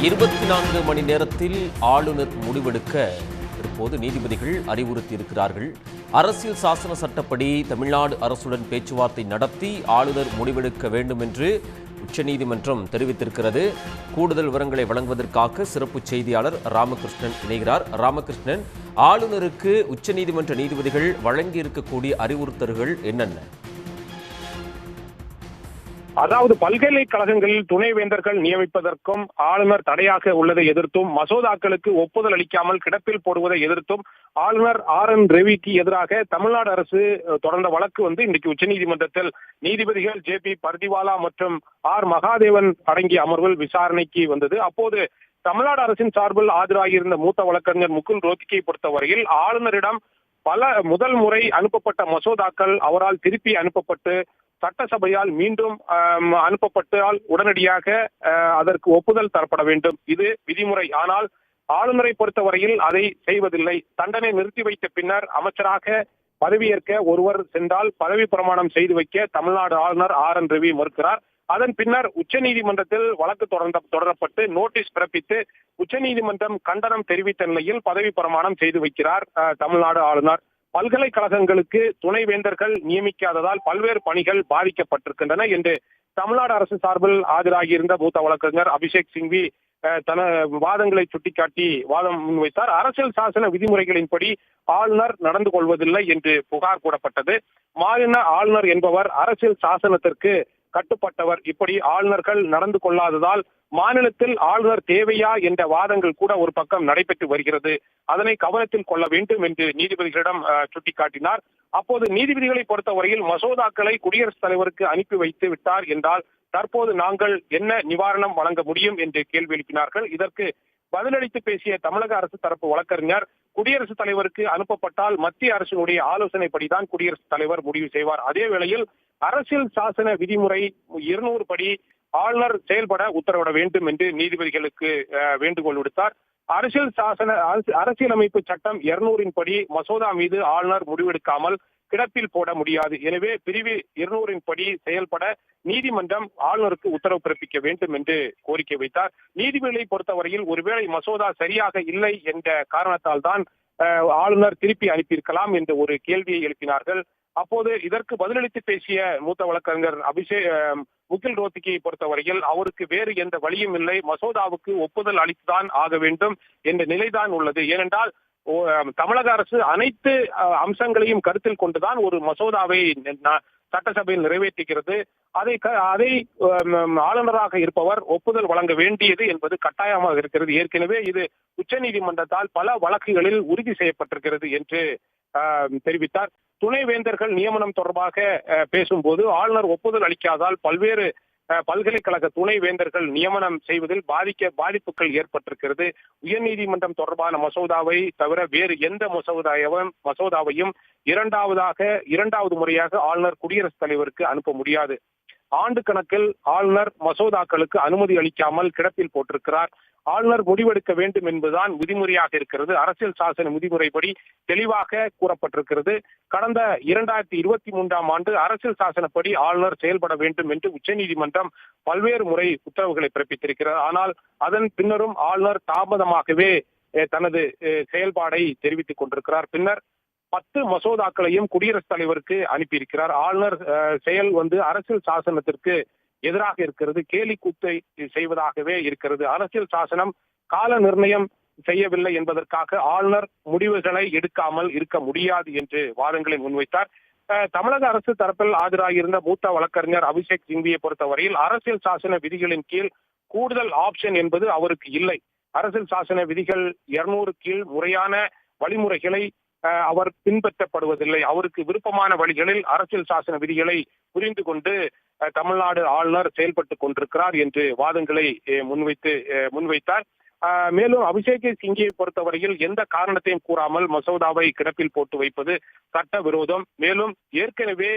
24 மணி நேரத்தில் ஆளுநர் முடிவெடுக்க இப்போது நீதிபதிகள் அறிவுறுத்தியிருக்கிறார்கள். அரசியல் சாசன சட்டப்படி தமிழ்நாடு அரசுடன் பேச்சுவார்த்தை நடத்தி ஆளுநர் முடிவெடுக்க வேண்டும் என்று உச்சநீதிமன்றம் தெரிவித்திருக்கிறது. கூடுதல் விவரங்களை வழங்குவதற்காக சிறப்பு செய்தியாளர் ராமகிருஷ்ணன் இணைகிறார். ராமகிருஷ்ணன், ஆளுநருக்கு உச்சநீதிமன்ற நீதிபதிகள் வழங்கியிருக்கக்கூடிய அறிவுறுத்தல்கள் என்னென்ன? அதாவது பல்கலைக்கழகங்களில் துணைவேந்தர்கள் நியமிப்பதற்கும் ஆளுநர் தடையாக உள்ளதை எதிர்த்தும், மசோதாக்களுக்கு ஒப்புதல் அளிக்காமல் கிடப்பில் போடுவதை எதிர்த்தும் ஆளுநர் RN ரவிக்கு எதிராக தமிழ்நாடு அரசு தொடர்ந்த வழக்கு இன்றைக்கு உச்சநீதிமன்றத்தில் நீதிபதிகள் JP பர்திவாலா மற்றும் R மகாதேவன் அடங்கிய அமர்வில் விசாரணைக்கு வந்தது. அப்போது தமிழ்நாடு அரசின் சார்பில் ஆஜராகியிருந்த மூத்த வழக்கறிஞர் முகுல் ரோத்கியை பொறுத்தவரையில் ஆளுநரிடம் முதல் முறை அனுப்பப்பட்ட மசோதாக்கள் அவரால் திருப்பி அனுப்பப்பட்டு சட்டசபையால் மீண்டும் அனுப்பப்பட்டால் உடனடியாக அதற்கு ஒப்புதல் தரப்பட வேண்டும், இது விதிமுறை. ஆனால் ஆளுநரை பொறுத்தவரையில் அதை செய்வதில்லை. தண்டனை நிறுத்தி வைத்த பின்னர் அமைச்சராக பதவியேற்க ஒருவர் சென்றால் பதவி பிரமாணம் செய்து வைக்க தமிழ்நாடு ஆளுநர் RN ரவி மறுக்கிறார். அதன் பின்னர் உச்சநீதிமன்றத்தில் வழக்கு தொடரப்பட்டு நோட்டீஸ் பிறப்பித்து உச்சநீதிமன்றம் கண்டனம் தெரிவித்த நிலையில் பதவி பிரமாணம் செய்து வைக்கிறார் தமிழ்நாடு ஆளுநர். பல்கலைக்கழகங்களுக்கு துணைவேந்தர்கள் நியமிக்காததால் பல்வேறு பணிகள் பாதிக்கப்பட்டிருக்கின்றன என்று தமிழ்நாடு அரசு சார்பில் ஆஜராகியிருந்த மூத்த வழக்கறிஞர் அபிஷேக் சிங்வி தன வாதங்களை சுட்டிக்காட்டி வாதம் முன்வைத்தார். அரசியல் சாசன விதிமுறைகளின்படி ஆளுநர் நடந்து கொள்வதில்லை என்று புகார் கூறப்பட்டது. மாநில ஆளுநர் என்பவர் அரசியல் சாசனத்திற்கு கட்டுப்பட்டவர். இப்படி ஆளுநர்கள் நடந்து கொள்ளாததால் மாநிலத்தில் ஆளுநர் தேவையா என்ற வாதங்கள் கூட ஒரு பக்கம் நடைபெற்று வருகிறது. அதனை கவனத்தில் கொள்ள வேண்டும் என்று நீதிபதிகளிடம் சுட்டிக்காட்டினார். அப்போது நீதிபதிகளை பொறுத்தவரையில் மசோதாக்களை குடியரசுத் தலைவருக்கு அனுப்பி வைத்து விட்டார் என்றால் தற்போது நாங்கள் என்ன நிவாரணம் வழங்க முடியும் என்று கேள்வி எழுப்பினார்கள். இதற்கு பதிலளித்து பேசிய தமிழக அரசு தரப்பு வழக்கறிஞர், குடியரசுத் தலைவருக்கு அனுப்பப்பட்டால் மத்திய அரசினுடைய ஆலோசனைப்படிதான் குடியரசுத் தலைவர் முடிவு செய்வார். அதே வேளையில் அரசியல் சாசன விதிமுறை 200 படி ஆளுநர் செயல்பட உத்தரவிட வேண்டும் என்று நீதிபதிகளுக்கு வேண்டுகோள் விடுத்தார். அரசியலமைப்பு சட்டம் 200 படி மசோதா மீது ஆளுநர் முடிவெடுக்காமல் கிடப்பில் போட முடியாது. எனவே பிரிவு 200 படி செயல்பட நீதிமன்றம் ஆளுநருக்கு உத்தரவு பிறப்பிக்க வேண்டும் என்று கோரிக்கை வைத்தார். நீதிபதிகளை பொறுத்தவரையில் ஒருவேளை மசோதா சரியாக இல்லை என்ற காரணத்தால் தான் ஆளுநர் திருப்பி அனுப்பியிருக்கலாம் என்ற ஒரு கேள்வியை எழுப்பினார்கள். அப்போது இதற்கு பதிலளித்து பேசிய மூத்த வழக்கறிஞர் முகுல் ரோத்கியை பொறுத்தவரையில் அவருக்கு வேறு எந்த வழியும் இல்லை, மசோதாவுக்கு ஒப்புதல் அளித்துதான் ஆக வேண்டும் என்ற நிலைதான் உள்ளது. ஏனென்றால் தமிழக அரசு அனைத்து அம்சங்களையும் கருத்தில் கொண்டுதான் ஒரு மசோதாவை சட்டசபையில் நிறைவேற்றுகிறது. அதை ஆளுநராக இருப்பவர் ஒப்புதல் வழங்க வேண்டியது என்பது கட்டாயமாக இருக்கிறது. ஏற்கனவே இது உச்சநீதிமன்றத்தால் பல வழக்குகளில் உறுதி செய்யப்பட்டிருக்கிறது என்று தெரிவித்தார். துணைவேந்தர்கள் நியமனம் தொடர்பாக பேசும்போது ஆளுநர் ஒப்புதல் அளிக்காதால் பல்வேறு பல்கலைக்கழக துணைவேந்தர்கள் நியமனம் செய்வதில் பாதிப்புகள் ஏற்பட்டிருக்கிறது. உயர்நீதிமன்றம் தொடர்பான மசோதாவை தவிர வேறு எந்த மசோதாவையும் இரண்டாவது முறையாக ஆளுநர் குடியரசுத் தலைவருக்கு அனுப்ப முடியாது. ஆண்டு கணக்கில் ஆளுநர் மசோதாக்களுக்கு அனுமதி அளிக்காமல் கிடப்பில் போட்டிருக்கிறார். ஆளுநர் முடிவெடுக்க வேண்டும் என்பதுதான் விதிமுறையாக இருக்கிறது. அரசியல் சாசன விதிமுறைப்படி தெளிவாக கூறப்பட்டிருக்கிறது. கடந்த 2023 ஆண்டு அரசியல் சாசனப்படி ஆளுநர் செயல்பட வேண்டும் என்று உச்சநீதிமன்றம் பல்வேறு முறை உத்தரவுகளை பிறப்பித்திருக்கிறது. ஆனால் அதன் பின்னரும் ஆளுநர் தாமதமாகவே தனது செயல்பாடை தெரிவித்துக் கொண்டிருக்கிறார். பின்னர் 10 மசோதாக்களையும் குடியரசுத் தலைவருக்கு அனுப்பியிருக்கிறார். ஆளுநர் செயல் அரசியல் சாசனத்திற்கு எதிராக இருக்கிறது, கேலி கூத்தை செய்வதாகவே இருக்கிறது. அரசியல் சாசனம் கால நிர்ணயம் செய்யவில்லை என்பதற்காக ஆளுநர் முடிவுகளை எடுக்காமல் இருக்க முடியாது என்று வாதங்களை முன்வைத்தார். தமிழக அரசு தரப்பில் ஆஜராகியிருந்த மூத்த வழக்கறிஞர் அபிஷேக் சிங்வியை பொறுத்தவரையில் அரசியல் சாசன விதிகளின் கீழ் கூடுதல் ஆப்ஷன் என்பது அவருக்கு இல்லை. அரசியல் சாசன விதிகள் 200 கீழ் முறையான வழிமுறைகளை அவர் பின்பற்றப்படுவதில்லை. அவருக்கு விருப்பமான வழிகளில் அரசியல் சாசன விதிகளை புரிந்து கொண்டு தமிழ்நாடு ஆளுநர் செயல்பட்டுக் கொண்டிருக்கிறார் என்று வாதங்களை முன்வைத்தார். மேலும் அபிஷேக் சிங்கியை பொறுத்தவரையில் எந்த காரணத்தையும் கூறாமல் மசோதாவை கிடப்பில் போட்டு வைப்பது சட்ட விரோதம். மேலும் ஏற்கனவே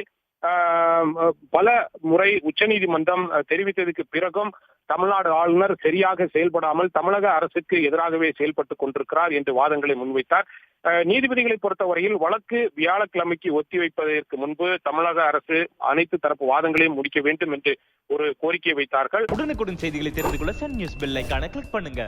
பல முறை உச்சநீதிமன்றம் தெரிவித்ததற்கு பிறகும் தமிழ்நாடு ஆளுநர் சரியாக செயல்படாமல் தமிழக அரசுக்கு எதிராகவே செயல்பட்டுக் கொண்டிருக்கிறார் என்று வாதங்களை முன்வைத்தார். நீதிபதிகளை பொறுத்தவரையில் வழக்கு வியாழக்கிழமைக்கு ஒத்திவைப்பதற்கு முன்பு தமிழக அரசு அனைத்து தரப்பு வாதங்களையும் முடிக்க வேண்டும் என்று ஒரு கோரிக்கை வைத்தார்கள். உடனுக்குடன் செய்திகளை தெரிந்து கொள்ள சன் நியூஸ் பெல் ஐகானை கிளிக் பண்ணுங்க.